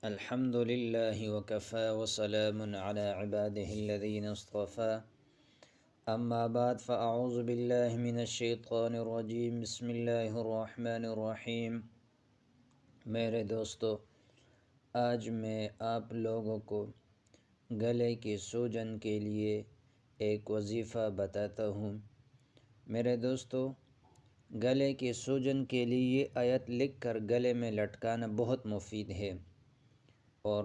अल्हम्दुलिल्लाहि वकफ़ा वसलामुन अला इबादिहिल्लज़ीना इस्तफ़ा अम्मा बाद फ़अऊज़ु बिल्लाहि मिनश्शैतानिर रजीम बिस्मिल्लाहिर रहमानिर रहीम। मेरे दोस्तों, आज मैं आप लोगों को गले की सूजन के लिए एक वजीफ़ा बताता हूँ। मेरे दोस्तों, गले की सूजन के लिए ये आयत लिख कर गले में लटकाना बहुत मुफीद है और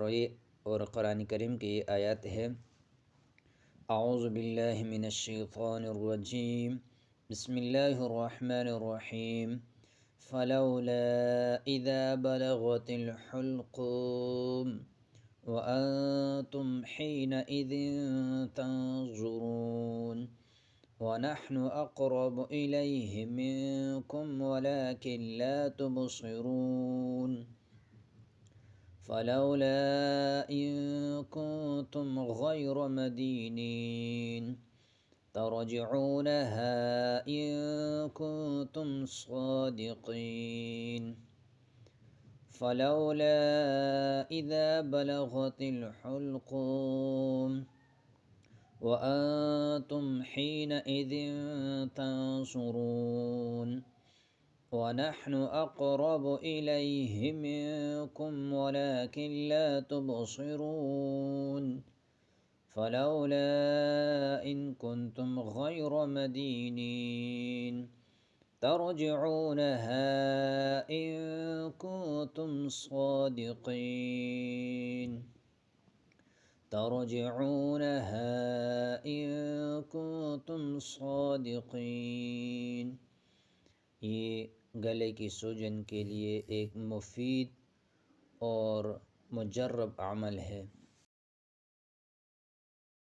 कुरान करीम की ये आयत है, अऊज़ु बिल्लाहि मिनश्शैतानिर रजीम बिस्मिल्लाहिर रहमानिर रहीम फ़लौला इज़ा बलगतिल हुल्क़ूम व अंतुमहीनइज़िन तंज़ुरून व नहनु अक़रबु इलैहि मिनकुम वलाकिन ला तुबसिरून फ़लौला इन कुन्तुम गैर मदीनीन तरजिऊनहा इन कुन्तुम सादिक़ीन फ़लौला इज़ा बलगतिल हुल्क़ूम व अंतुम हीनइज़िन तंज़ुरून व नहनु अक़रबु इलैहि मिनकुम वलाकिन ला तुबसिरून फ़लौला इन कुन्तुम गैर मदीनीन तरजिऊनहा इन कुन्तुम सादिक़ीन तरजिऊनहा इन कुन्तुम सादिक़ीन। ये गले की सूजन के लिए एक मुफीद और मुजर्रब अमल है।